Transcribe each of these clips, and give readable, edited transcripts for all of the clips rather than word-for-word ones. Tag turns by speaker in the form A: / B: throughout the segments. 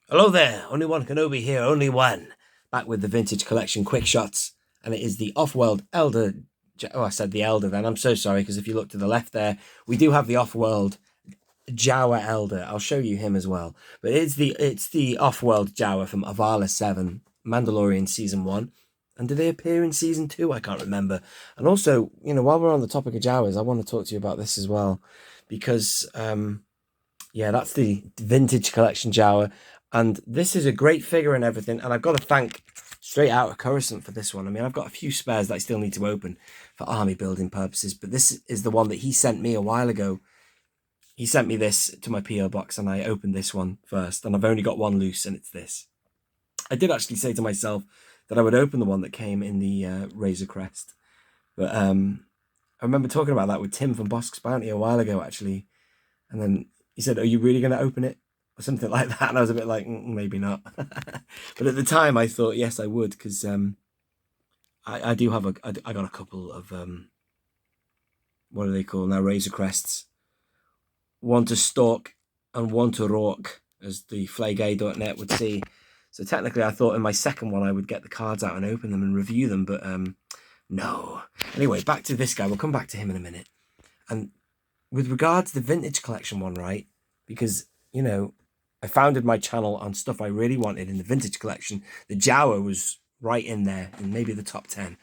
A: Hello there, only one Kenobi here, only one. Back with the vintage collection quick shots, and it is the Offworld Elder. Oh, I said the Elder then. I'm so sorry, because if you look to the left there, we do have the Offworld Jawa Elder. I'll show you him as well. But it's the Offworld Jawa from Arvala 7, Mandalorian Season 1. And do they appear in Season 2? I can't remember. And also, while we're on the topic of Jawas, I want to talk to you about this as well. Because, yeah, that's the vintage collection Jawa. And this is a great figure and everything. And I've got to thank Straight Out of Coruscant for this one. I mean, I've got a few spares that I still need to open for army building purposes. But this is the one that he sent me a while ago. He sent me this to my PO box and I opened this one first. And I've only got one loose and it's this. I did actually say to myself that I would open the one that came in the Razor Crest. But I remember talking about that with Tim from Bosk's Bounty a while ago, actually. And then he said, "Are you really going to open it?" Or something like that. And I was a bit like, maybe not. But at the time, I thought, yes, I would. Because I do have I got a couple of, what are they called now? Razor Crests. One to stalk and one to rock, as the flagay.net would see. So technically, I thought in my second one, I would get the cards out and open them and review them. But no. Anyway, back to this guy. We'll come back to him in a minute. And with regards to the vintage collection one, right? Because, I founded my channel on stuff I really wanted in the vintage collection. The Jawa was right in there, in maybe the top 10.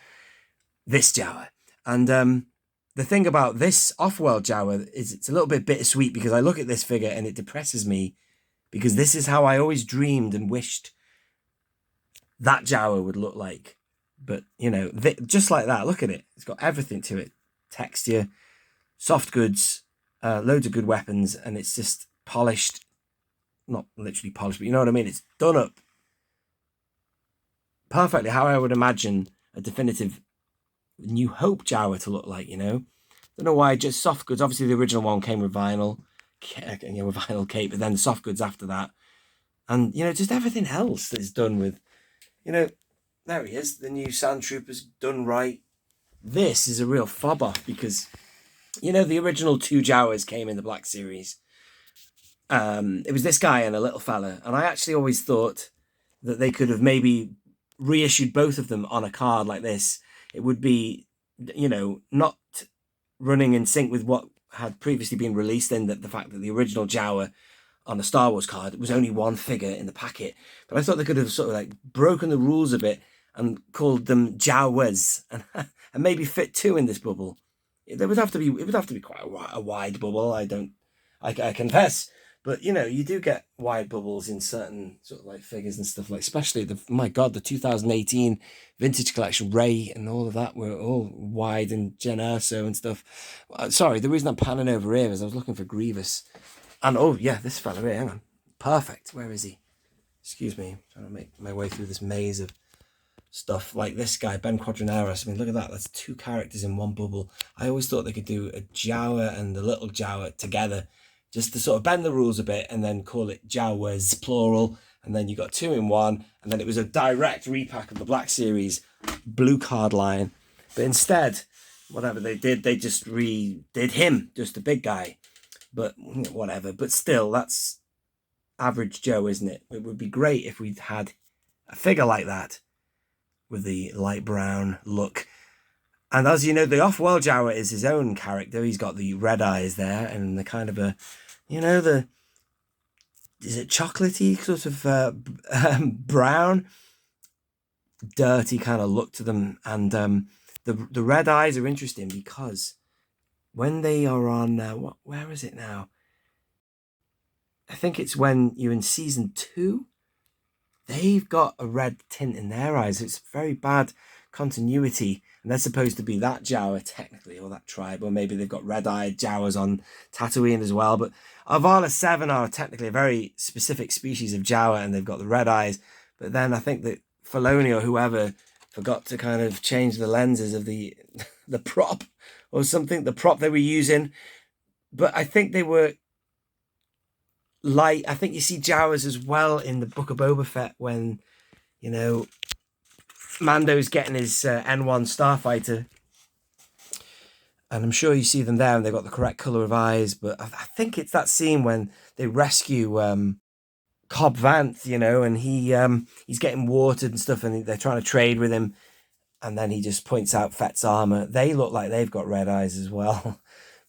A: This Jawa. And the thing about this Offworld Jawa is it's a little bit bittersweet because I look at this figure and it depresses me because this is how I always dreamed and wished that Jawa would look like. But, just like that, look at it. It's got everything to it. Texture, soft goods, loads of good weapons, and it's just polished. Not literally polished, but you know what I mean? It's done up perfectly how I would imagine a definitive New Hope Jawa to look like, Don't know why, just soft goods. Obviously, the original one came with vinyl, with vinyl cape, but then the soft goods after that. And, just everything else that's done with, there he is, the new Sand Troopers done right. This is a real fob off because, the original two Jawas came in the Black Series. It was this guy and a little fella. And I actually always thought that they could have maybe reissued both of them on a card like this. It would be, not running in sync with what had previously been released in the fact that the original Jawa on the Star Wars card was only one figure in the packet. But I thought they could have sort of like broken the rules a bit and called them Jawas and maybe fit two in this bubble. It would have to be quite a wide bubble. I confess. But, you do get wide bubbles in certain sort of like figures and stuff, like especially the 2018 vintage collection, Ray and all of that were all wide and Gen Erso and stuff. Sorry, the reason I'm panning over here is I was looking for Grievous. And, oh, yeah, this fella here, hang on. Perfect. Where is he? Excuse me. I'm trying to make my way through this maze of stuff like this guy, Ben Quadranaris. I mean, look at that. That's two characters in one bubble. I always thought they could do a Jawa and the little Jawa together, just to sort of bend the rules a bit and then call it Jawas, plural. And then you got two in one. And then it was a direct repack of the Black Series blue card line. But instead, whatever they did, they just redid him, just a big guy. But whatever. But still, that's average Joe, isn't it? It would be great if we'd had a figure like that with the light brown look. And as you know, the Offworld Jawa is his own character. He's got the red eyes there and the kind of a, is it chocolatey sort of brown, dirty kind of look to them. And the red eyes are interesting because when they are on, where is it now? I think it's when you're in season 2. They've got a red tint in their eyes. It's very bad continuity. And they're supposed to be that Jawa, technically, or that tribe. Or maybe they've got red-eyed Jawas on Tatooine as well. But Arvala 7 are technically a very specific species of Jawa, and they've got the red eyes. But then I think that Filoni or whoever forgot to kind of change the lenses of the prop or something, the prop they were using. But I think they were light. I think you see Jawas as well in the Book of Boba Fett when, Mando's getting his N1 Starfighter. And I'm sure you see them there and they've got the correct colour of eyes. But I think it's that scene when they rescue Cobb Vanth, you know, and he's getting watered and stuff, and they're trying to trade with him. And then he just points out Fett's armor. They look like they've got red eyes as well.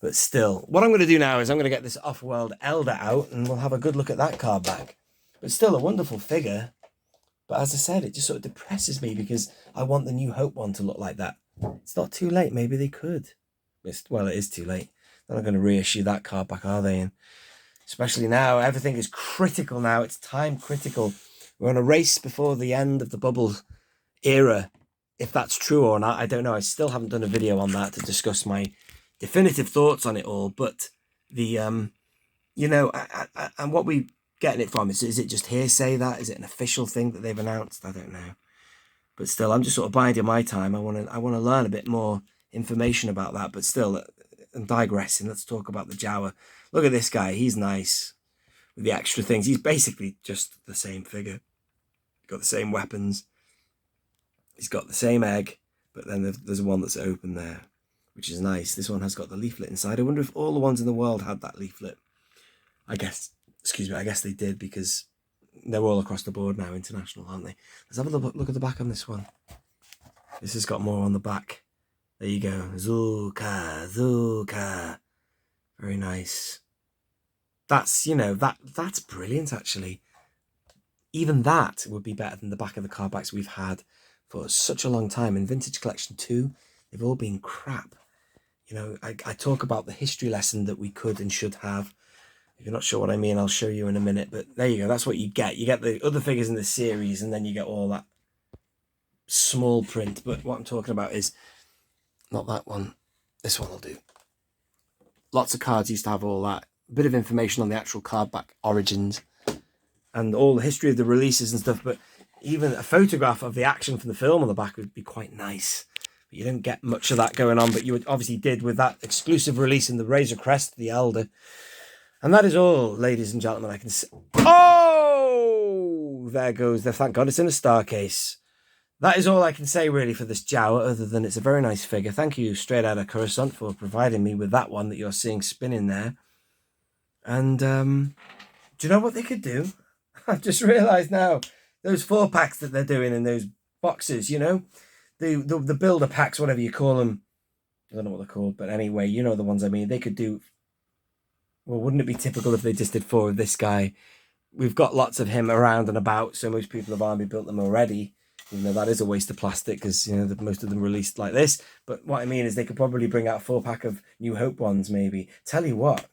A: But still, what I'm going to do now is I'm going to get this Offworld Elder out, and we'll have a good look at that card back. But still, a wonderful figure. But as I said, it just sort of depresses me because I want the New Hope one to look like that. It's not too late. Maybe they could. Well, it is too late. They're not going to reissue that card back, are they? And especially now, everything is critical now. It's time critical. We're on a race before the end of the bubble era. If that's true or not, I don't know. I still haven't done a video on that to discuss my definitive thoughts on it all. But the, you know, and what we getting it from, is it just hearsay that? Is it an official thing that they've announced? I don't know. But still, I'm just sort of biding my time. I want to learn a bit more information about that. But still, I'm digressing. Let's talk about the Jawa. Look at this guy. He's nice with the extra things. He's basically just the same figure. Got the same weapons. He's got the same egg, but then there's one that's open there, which is nice. This one has got the leaflet inside. I wonder if all the ones in the world had that leaflet. I guess they did, because they're all across the board now, international, aren't they? Let's have a look at the back on this one. This has got more on the back. There you go. Zuka, Zuka. Very nice. That's, you know, that's brilliant, actually. Even that would be better than the back of the card backs we've had for such a long time. In Vintage Collection 2, they've all been crap. You know, I talk about the history lesson that we could and should have. If you're not sure what I mean, I'll show you in a minute. But there you go. That's what you get. You get the other figures in the series, and then you get all that small print. But what I'm talking about is not that one. This one will do. Lots of cards used to have all that. A bit of information on the actual card back origins and all the history of the releases and stuff. But even a photograph of the action from the film on the back would be quite nice. But you don't get much of that going on, but you obviously did with that exclusive release in the Razor Crest, the Elder. And that is all, ladies and gentlemen, I can say. Oh! There goes the... Thank God it's in a star case. That is all I can say, really, for this Jawa, other than it's a very nice figure. Thank you, Straight Outta Coruscant, for providing me with that one that you're seeing spinning there. And, do you know what they could do? I've just realised now. Those 4-packs that they're doing in those boxes, you know, the builder packs, whatever you call them. I don't know what they're called, but anyway, you know the ones I mean. They could do, well, wouldn't it be typical if they just did 4 of this guy? We've got lots of him around and about, so most people have already built them already, even though that is a waste of plastic, because, you know, most of them released like this. But what I mean is they could probably bring out a 4-pack of New Hope ones, maybe. Tell you what,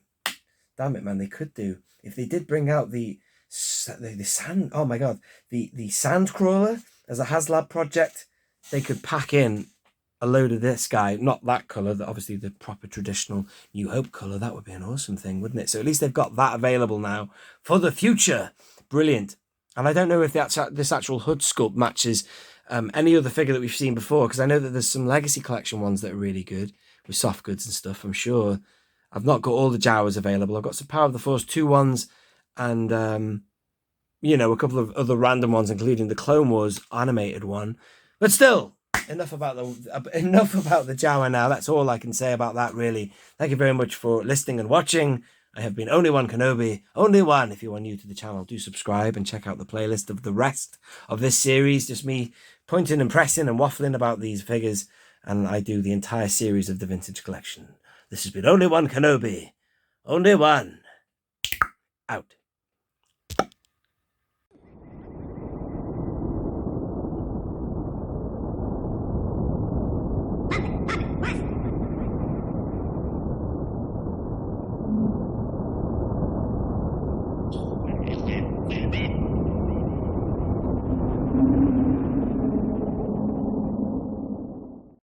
A: damn it, man, they could do. If they did bring out the sand, oh my god, the Sandcrawler as a HasLab project, they could pack in a load of this guy, not that colour, obviously the proper traditional New Hope colour. That would be an awesome thing, wouldn't it? So at least they've got that available now for the future. Brilliant. And I don't know if this actual hood sculpt matches any other figure that we've seen before, because I know that there's some Legacy Collection ones that are really good with soft goods and stuff, I'm sure. I've not got all the Jawas available. I've got some Power of the Force 2 ones, and you know, a couple of other random ones, including the Clone Wars animated one. But still, enough about the Jawa now. That's all I can say about that, really. Thank you very much for listening and watching. I have been Only One Kenobi. Only One. If you are new to the channel, do subscribe and check out the playlist of the rest of this series. Just me pointing and pressing and waffling about these figures. And I do the entire series of the Vintage Collection. This has been Only One Kenobi. Only One. Out.